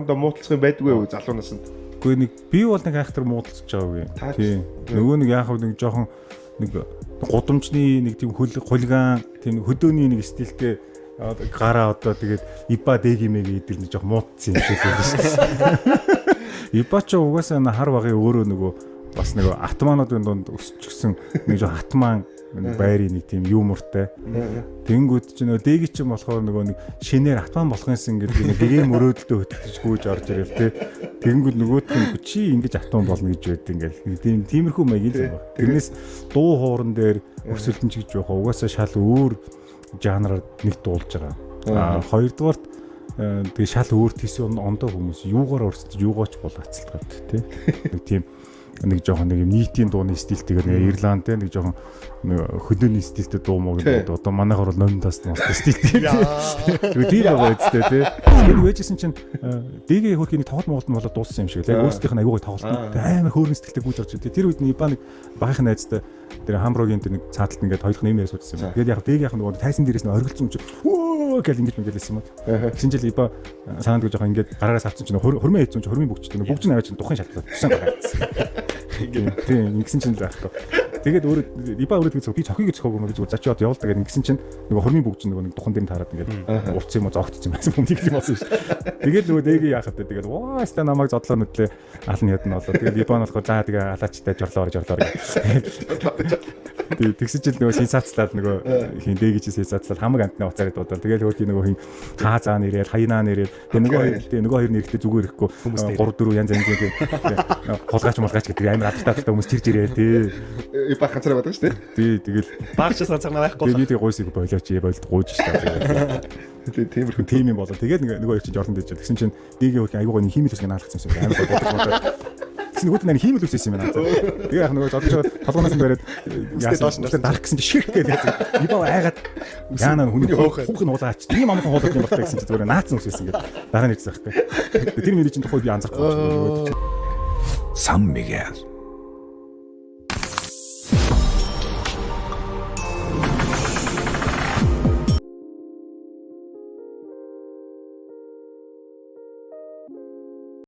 Одоо муудалцах юм байдгүй юу залуунаас нь? Үгүй нэг би бол нэг айхтар муудалцаж байгаа үгүй. Тийм. Нөгөө нэг яах вэ нэг жоохон нэг гудамжны нэг тийм хулиган тийм хөдөөний нэг стилтэй гараа одоо тэгээд ипа дэгимэг идэл нэг жоохон муудсан юм шиг байна шүү. Ипа ч угаасаа хар багын өөрөө нөгөө бас нэг атмануудын дунд өсчихсэн нэг жоохон атман байрын нэг тийм юмуртай. Тэнгүүд ч нөгөө дэги ч юм болохоор нөгөө нэг шинээр атман болох юмсан гэдэг нэг дэгийн мөрөөдөлтөө хөтлөж гүйж орж ирэл тээ. Тэнгүүд нөгөөт нь чи ингэж атман болно гэж байд ингээл тиймэрхүү маягийн л байна. Тэрнээс дуу хоорон дээр өрсөлдөн ч гэж явах угаасаа шал өөр жанраар нэг дуулж байгаа. Хоёрдугаарт тэгээ шал өөр тийсэн ондоо хүмүүс юугаар өрсөлдөж юугаач бол ацалгаад тий. Нэг тийм нэг жоохон нэг нийтийн дууны стилтэйгээр нэг Ирланд те нэг жоохон хөдөөний стилтэй дуу муу гэдэг одоо манайхаар бол номдоос стилтэй. Тэр байгаа үстэй те. Тэр үежсэн чинь дэгээ хөрхийн тоглолт моголт нь болоод дууссан юм шиг л өөрсдийнх нь аягүй тоглолт амар хөөргөн стилтэй гүйж орж ирдэ. Тэр үед нь Ибан нэг багийнх найзтай тэр хамбургийн тэр нэг цааталт ингээд хоёрох нэмээр суудсан юм. Тэгээд яг дэгээ яг нөгөө тайсан дээрээс нь оргилцсан юм чи гэл ингэж мэгээлсэн юм уу. Тэгсэн жил Иба санаанд гэж жоохон ингээд гараараас авсан чинь хөрмөө хийсэн чинь хөрмийн бүгчтэй бүгж нь аваад чинь тухайн шалтгаан тусан гараацсан. Тийм ингэсэн чинь л байхгүй. Тэгээд өөрөө Иба өөрөө тэгсэн би цохыг зөхөөг юм зүгээр зачаад явуулдаг гэдэг ингэсэн чинь нөгөө хөрмийн бүгж нөгөө нэг тухан дээр таарад ингээд урц юм уу зогтцсон байсан юм нэг юм болсон шүү. Тэгээд нөгөө дэгээ яахад тэгээд ваа ста намайг зодлоо нүтлээ ална ядна болоо. Тэгээд Иба нь болохоор за тэгээ алаачтай жорлоо тэгсэн чинь нөгөө сенсацлаад нөгөө хин дэгээ чи сенсацлаад хамаг амтны уцаараа дуудаад тэгээд хөрхийн нөгөө хин хаа заа нэрээд хаянаа нэрээд тэгээд нөгөө хоёр нэрхтээ зүгээр ирэхгүй 3 4 янз тэгээд холгаач молгаач гэдэг амар адталтаа хүмүүс чирж ирээ тий. Баг ганцаар байдаг шүү дээ. Тий тэгэл багчаас ганцаар байхгүй. Тэгээд гойсыг болооч болд гууж шүү. Тэгээд тиймэрхүү тим юм болоо. Тэгээд нөгөө чинь жордон дэж. Тэгсэн чинь дэгээ хөрхийн аягүй нэг химэл үсгэн наалгацсан юм байна. Амар нөгөөд нь химэл үссэн юм байна. Тэгээ яг нөгөө зодож толгоноос нь бариад яасан дарах гэсэн чинь ширх гэдэг. Ибаа айгаад яана хүний хүүх нь уулаач. Тийм амхан хуулаад юм байна гэсэн чинь зүгээр наацсан үссэн гэдэг. Дараа нь ирсэн байхгүй. Тэр миний чинь тухай би анзаарахгүй. Сан Мигел